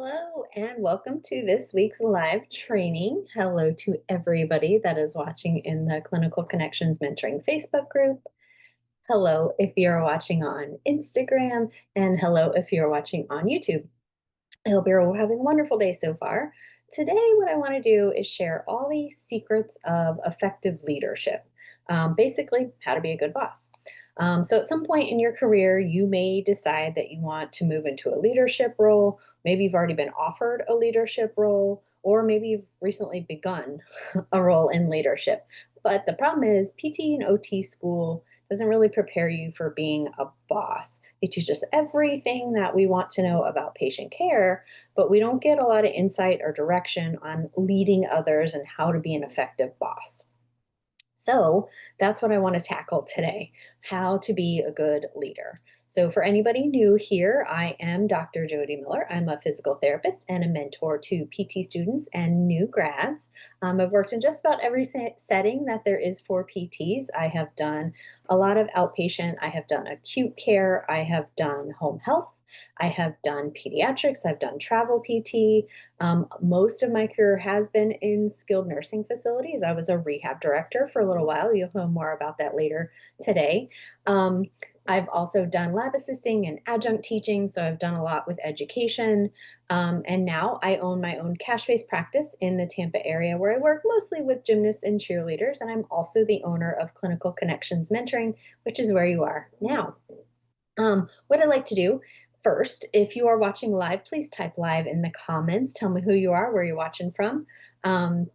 Hello, and welcome to this week's live training. Hello to everybody that is watching in the Clinical Connections Mentoring Facebook group. Hello if you're watching on Instagram, and hello if you're watching on YouTube. I hope you're all having a wonderful day so far. Today, what I want to do is share all the secrets of effective leadership. Basically, how to be a good boss. So, at some point in your career, you may decide that you want to move into a leadership role. Maybe you've already been offered a leadership role, or maybe you've recently begun a role in leadership. But the problem is, PT and OT school doesn't really prepare you for being a boss. They teach us everything that we want to know about patient care, but we don't get a lot of insight or direction on leading others and how to be an effective boss. So that's what I want to tackle today, how to be a good leader. So, for anybody new here, I am Dr. Jody Miller. I'm a physical therapist and a mentor to PT students and new grads. I've worked in just about every setting that there is for PTs. I have done a lot of outpatient, I have done acute care, I have done home health. I have done pediatrics, I've done travel PT, most of my career has been in skilled nursing facilities. I was a rehab director for a little while. You'll hear more about that later today. Um, I've also done lab assisting and adjunct teaching, so I've done a lot with education. And now I own my own cash based practice in the Tampa area where I work mostly with gymnasts and cheerleaders. And I'm also the owner of Clinical Connections Mentoring, which is where you are now. What I like to do first, if you are watching live, please type live in the comments. Tell me who you are, where you're watching from. Um,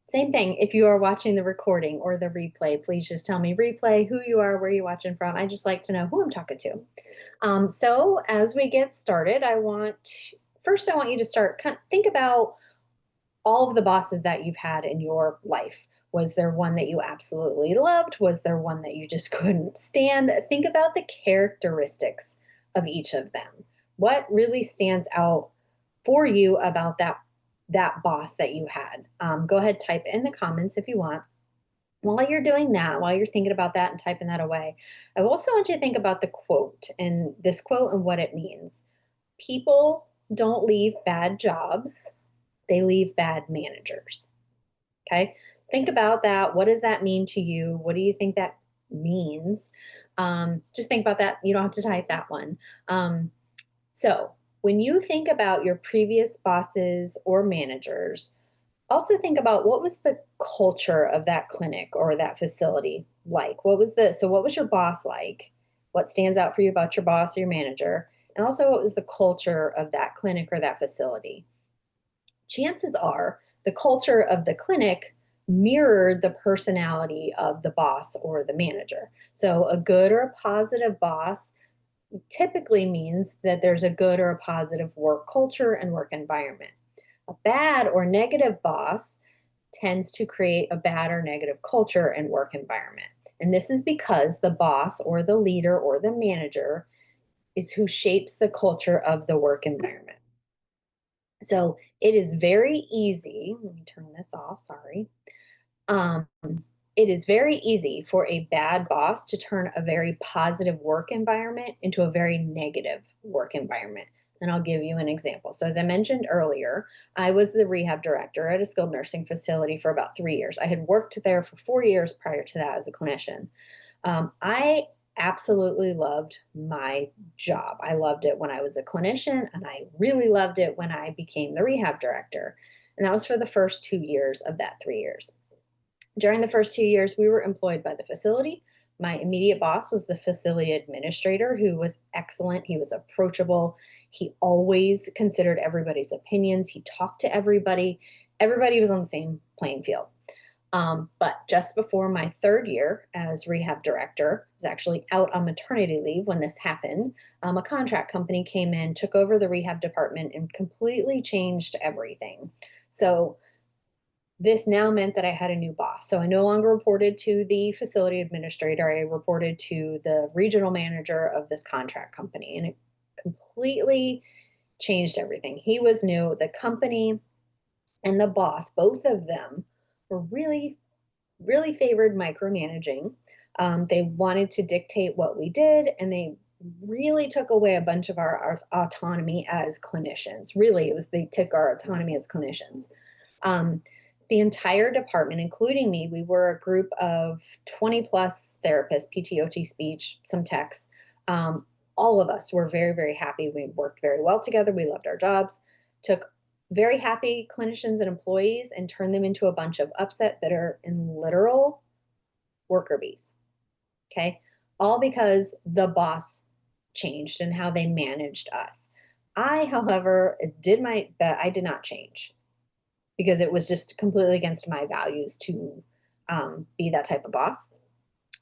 Same thing, if you are watching the recording or the replay, please just tell me replay, who you are, where you're watching from. I just like to know who I'm talking to. So as we get started, first I want you to think about all of the bosses that you've had in your life. Was there one that you absolutely loved? Was there one that you just couldn't stand? Think about the characteristics of each of them. What really stands out for you about that boss that you had? Go ahead, type in the comments if you want. While you're doing that, while you're thinking about that and typing that away, I also want you to think about the quote and this quote and what it means. People don't leave bad jobs, they leave bad managers. Okay. Think about that. What does that mean to you? What do you think that means? Just think about that. You don't have to type that one. So, when you think about your previous bosses or managers, also think about what was the culture of that clinic or that facility like? What was your boss like? What stands out for you about your boss or your manager? And also, what was the culture of that clinic or that facility? Chances are the culture of the clinic mirrored the personality of the boss or the manager. So, a good or a positive boss typically means that there's a good or a positive work culture and work environment. A bad or negative boss tends to create a bad or negative culture and work environment. And this is because the boss or the leader or the manager is who shapes the culture of the work environment. So it is very easy. Let me turn this off. Sorry. Um, it is very easy for a bad boss to turn a very positive work environment into a very negative work environment. And I'll give you an example. So, as I mentioned earlier, I was the rehab director at a skilled nursing facility for about 3 years. I had worked there for 4 years prior to that as a clinician. I absolutely loved my job. I loved it when I was a clinician, and I really loved it when I became the rehab director. And that was for the first 2 years of that 3 years. During the first 2 years, we were employed by the facility. My immediate boss was the facility administrator, who was excellent. He was approachable. He always considered everybody's opinions. He talked to everybody. Everybody was on the same playing field. But just before my third year as rehab director, I was actually out on maternity leave when this happened. A contract company came in, took over the rehab department, and completely changed everything. So this now meant that I had a new boss. So I no longer reported to the facility administrator. I reported to the regional manager of this contract company, and it completely changed everything. He was new. The company and the boss, both of them, were really favored micromanaging. They wanted to dictate what we did, and they really took away a bunch of our autonomy as clinicians. Really, it was they took our autonomy as clinicians. Um, the entire department, including me, we were a group of 20 plus therapists, PTOT speech, some techs. All of us were very, very happy. We worked very well together. We loved our jobs, took very happy clinicians and employees and turned them into a bunch of upset, bitter, and literal worker bees. Okay. All because the boss changed and how they managed us. I, however, I did not change because it was just completely against my values to be that type of boss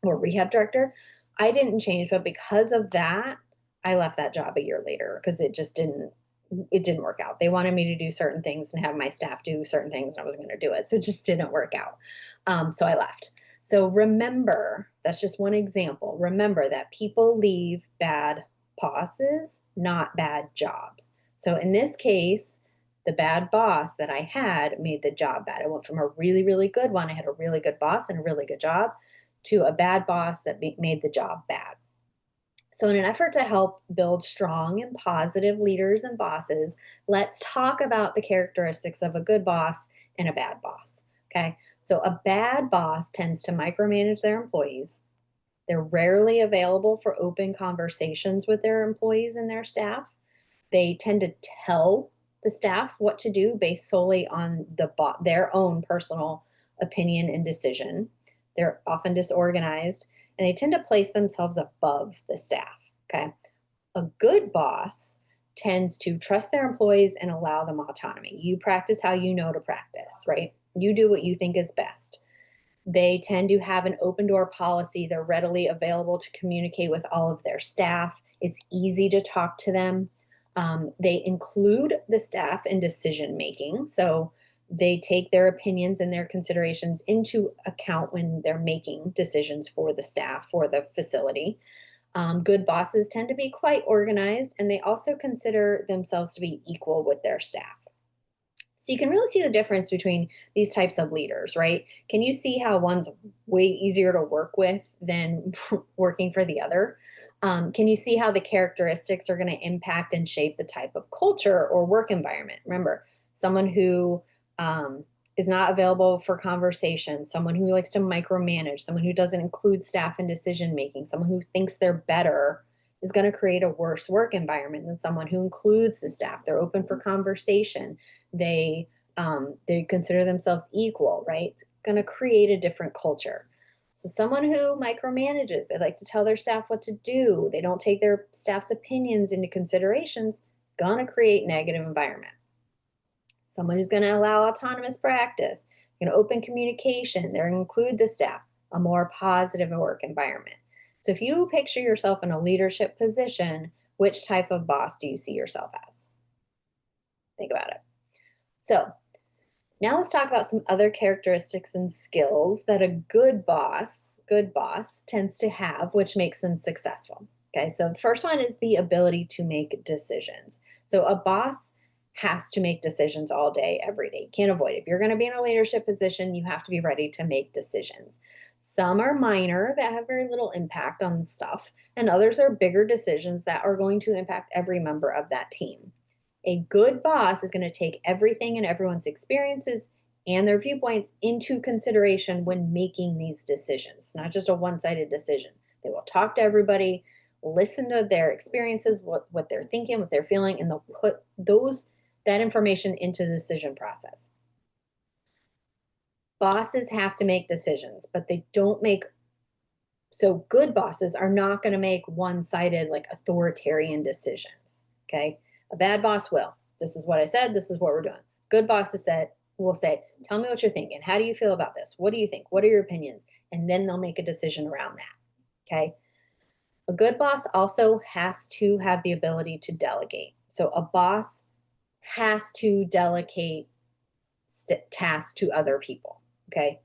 or rehab director. I didn't change, but because of that, I left that job a year later because it didn't work out. They wanted me to do certain things and have my staff do certain things, and I wasn't going to do it. So it just didn't work out. So I left. So remember, that's just one example. Remember that people leave bad bosses, not bad jobs. So in this case, the bad boss that I had made the job bad. I went from a really, really good one. I had a really good boss and a really good job to a bad boss that made the job bad. So, in an effort to help build strong and positive leaders and bosses, let's talk about the characteristics of a good boss and a bad boss. Okay. So, a bad boss tends to micromanage their employees. They're rarely available for open conversations with their employees and their staff. They tend to tell the staff what to do based solely on their own personal opinion and decision. They're often disorganized and they tend to place themselves above the staff. Okay. A good boss tends to trust their employees and allow them autonomy. You practice how you know to practice, right? You do what you think is best. They tend to have an open door policy. They're readily available to communicate with all of their staff. It's easy to talk to them. They include the staff in decision making. So they take their opinions and their considerations into account when they're making decisions for the staff, for the facility. Good bosses tend to be quite organized and they also consider themselves to be equal with their staff. So you can really see the difference between these types of leaders, right? Can you see how one's way easier to work with than working for the other? Can you see how the characteristics are going to impact and shape the type of culture or work environment? Remember, someone who is not available for conversation, someone who likes to micromanage, someone who doesn't include staff in decision making, someone who thinks they're better is going to create a worse work environment than someone who includes the staff. They're open for conversation. They consider themselves equal, right? It's going to create a different culture. So someone who micromanages, they like to tell their staff what to do. They don't take their staff's opinions into considerations, going to create negative environment. Someone who's going to allow autonomous practice, going to open communication, they're going to include the staff, a more positive work environment. So if you picture yourself in a leadership position, which type of boss do you see yourself as? Think about it. So now let's talk about some other characteristics and skills that a good boss tends to have, which makes them successful. Okay, so the first one is the ability to make decisions. So a boss has to make decisions all day, every day. Can't avoid it. If you're going to be in a leadership position, you have to be ready to make decisions. Some are minor that have very little impact on stuff, and others are bigger decisions that are going to impact every member of that team. A good boss is going to take everything and everyone's experiences and their viewpoints into consideration when making these decisions, not just a one-sided decision. They will talk to everybody, listen to their experiences, what they're thinking, what they're feeling, and they'll put that information into the decision process. Bosses have to make decisions, but they don't make so good bosses are not going to make one-sided like authoritarian decisions. Okay. A bad boss will. This is what I said. This is what we're doing. Good bosses will say, tell me what you're thinking. How do you feel about this? What do you think? What are your opinions? And then they'll make a decision around that. Okay. A good boss also has to have the ability to delegate. So a boss has to delegate tasks to other people. Okay.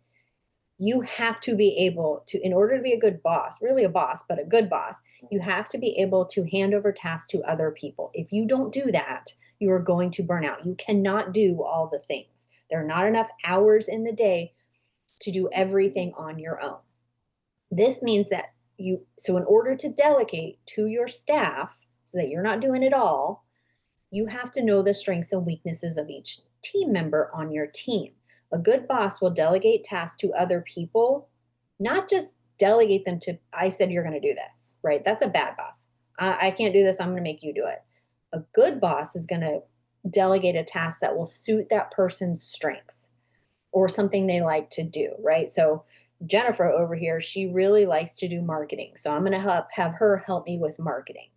You have to be able to, in order to be a good boss, really a boss, but a good boss, you have to be able to hand over tasks to other people. If you don't do that, you are going to burn out. You cannot do all the things. There are not enough hours in the day to do everything on your own. This means that so in order to delegate to your staff so that you're not doing it all, you have to know the strengths and weaknesses of each team member on your team. A good boss will delegate tasks to other people, not just delegate them to, I said you're going to do this, right? That's a bad boss. I can't do this. I'm going to make you do it. A good boss is going to delegate a task that will suit that person's strengths or something they like to do, right? So Jennifer over here, she really likes to do marketing. So I'm going to have her help me with marketing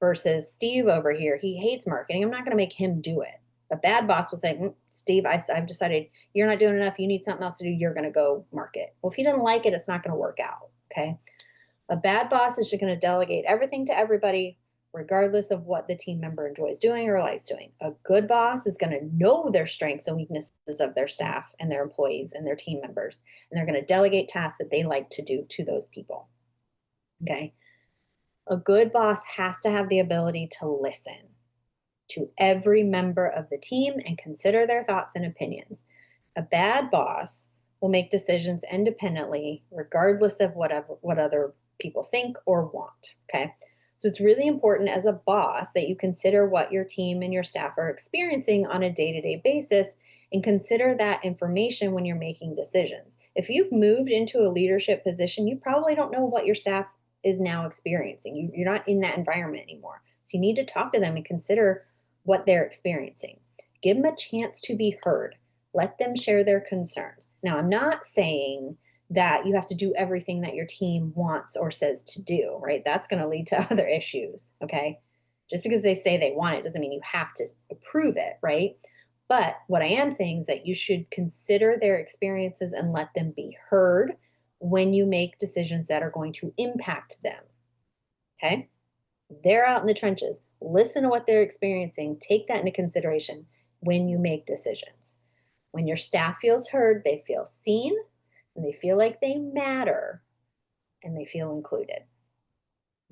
versus Steve over here. He hates marketing. I'm not going to make him do it. A bad boss will say, Steve, I've decided you're not doing enough. You need something else to do. You're going to go market. Well, if he doesn't like it, it's not going to work out. Okay. A bad boss is just going to delegate everything to everybody, regardless of what the team member enjoys doing or likes doing. A good boss is going to know their strengths and weaknesses of their staff and their employees and their team members, and they're going to delegate tasks that they like to do to those people. Okay. A good boss has to have the ability to listen to every member of the team and consider their thoughts and opinions. A bad boss will make decisions independently, regardless of what other people think or want. Okay. So it's really important as a boss that you consider what your team and your staff are experiencing on a day to day basis and consider that information when you're making decisions. If you've moved into a leadership position, you probably don't know what your staff is now experiencing. You're not in that environment anymore. So you need to talk to them and consider what they're experiencing. Give them a chance to be heard. Let them share their concerns. Now, I'm not saying that you have to do everything that your team wants or says to do, right? That's going to lead to other issues, okay? Just because they say they want it doesn't mean you have to approve it, right? But what I am saying is that you should consider their experiences and let them be heard when you make decisions that are going to impact them, okay? They're out in the trenches. Listen to what they're experiencing. Take that into consideration when you make decisions. When your staff feels heard, they feel seen and they feel like they matter and they feel included.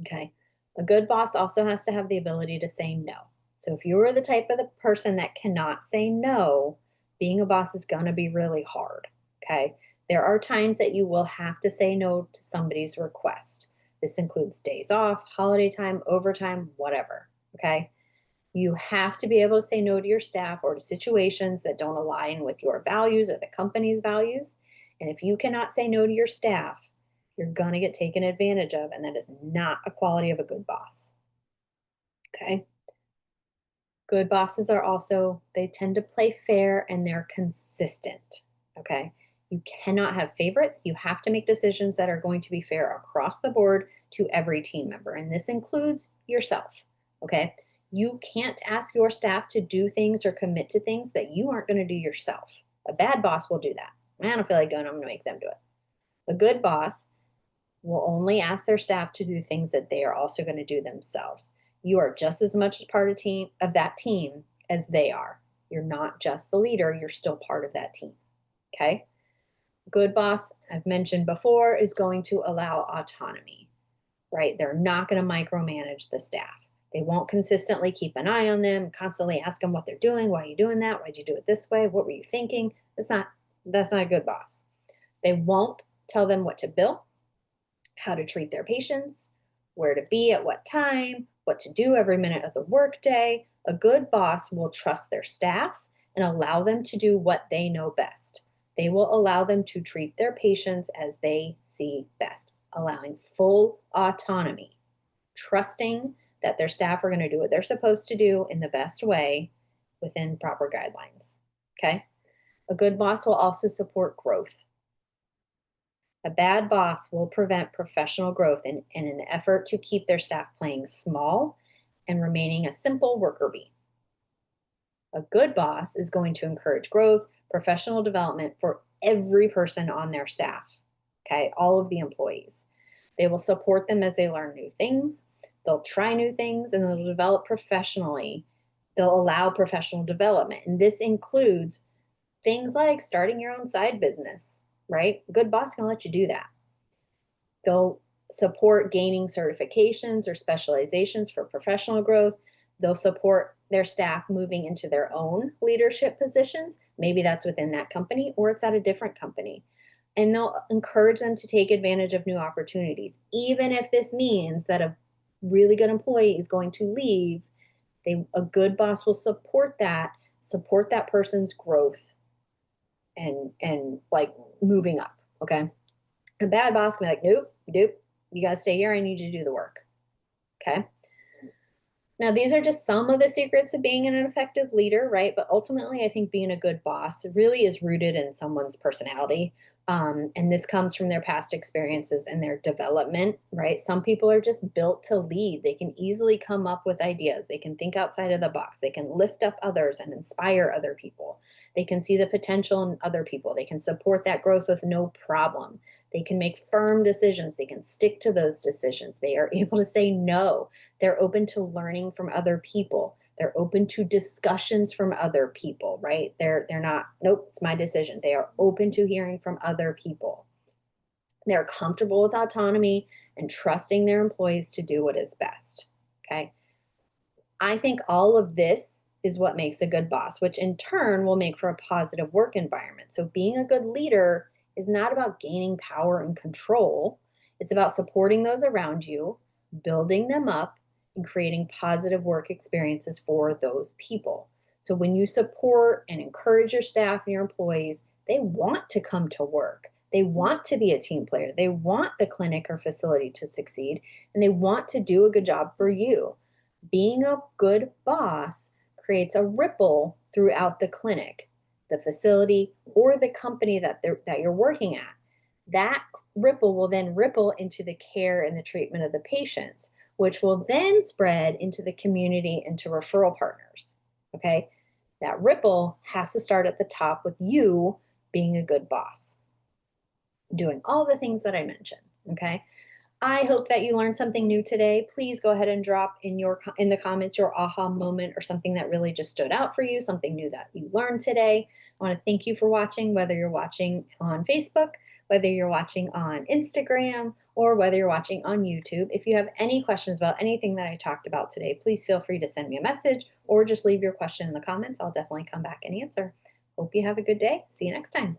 Okay. A good boss also has to have the ability to say no. So if you are the type of the person that cannot say no, being a boss is going to be really hard. Okay. There are times that you will have to say no to somebody's request. This includes days off, holiday time, overtime, whatever. Okay. You have to be able to say no to your staff or to situations that don't align with your values or the company's values. And if you cannot say no to your staff, you're going to get taken advantage of, and that is not a quality of a good boss. Okay. Good bosses are also, they tend to play fair and they're consistent. Okay. You cannot have favorites. You have to make decisions that are going to be fair across the board to every team member. And this includes yourself. Okay. You can't ask your staff to do things or commit to things that you aren't going to do yourself. A bad boss will do that. I don't feel like doing it. I'm going to make them do it. A good boss will only ask their staff to do things that they are also going to do themselves. You are just as much a part of that team as they are. You're not just the leader, you're still part of that team. Okay? Good boss, I've mentioned before, is going to allow autonomy, right? They're not going to micromanage the staff. They won't consistently keep an eye on them, constantly ask them what they're doing. Why are you doing that? Why'd you do it this way? What were you thinking? That's not a good boss. They won't tell them what to bill, how to treat their patients, where to be at what time, what to do every minute of the workday. A good boss will trust their staff and allow them to do what they know best. They will allow them to treat their patients as they see best, allowing full autonomy, trusting that their staff are going to do what they're supposed to do in the best way within proper guidelines. Okay? A good boss will also support growth. A bad boss will prevent professional growth in an effort to keep their staff playing small and remaining a simple worker bee. A good boss is going to encourage growth, professional development for every person on their staff, okay, all of the employees. They will support them as they learn new things, they'll try new things, and they'll develop professionally. They'll allow professional development, and this includes things like starting your own side business, right? A good boss can let you do that. They'll support gaining certifications or specializations for professional growth. They'll support their staff moving into their own leadership positions. Maybe that's within that company or it's at a different company. and they'll encourage them to take advantage of new opportunities. Even if this means that a really good employee is going to leave, a good boss will support that person's growth and like moving up. Okay. A bad boss can be like, nope, nope, you gotta stay here. I need you to do the work. Okay. Now, these are just some of the secrets of being an effective leader, right? But ultimately, I think being a good boss really is rooted in someone's personality. And this comes from their past experiences and their development, right? Some people are just built to lead. They can easily come up with ideas. They can think outside of the box. They can lift up others and inspire other people. They can see the potential in other people. They can support that growth with no problem. They can make firm decisions. They can stick to those decisions. They are able to say no. They're open to learning from other people. They're open to discussions from other people, right? They're not, nope, it's my decision. They are open to hearing from other people. They're comfortable with autonomy and trusting their employees to do what is best. Okay. I think all of this is what makes a good boss, which in turn will make for a positive work environment. So being a good leader is not about gaining power and control. It's about supporting those around you, building them up, and creating positive work experiences for those people. So when you support and encourage your staff and your employees, they want to come to work. They want to be a team player. They want the clinic or facility to succeed, and they want to do a good job for you. Being a good boss creates a ripple throughout the clinic, the facility, or the company that you're working at. That ripple will then ripple into the care and the treatment of the patients, which will then spread into the community and to referral partners. Okay. That ripple has to start at the top with you being a good boss, doing all the things that I mentioned. Okay. I hope that you learned something new today. Please go ahead and drop in the comments your aha moment or something that really just stood out for you, something new that you learned today. I want to thank you for watching, whether you're watching on Facebook, whether you're watching on Instagram, or whether you're watching on YouTube. If you have any questions about anything that I talked about today, please feel free to send me a message or just leave your question in the comments. I'll definitely come back and answer. Hope you have a good day. See you next time.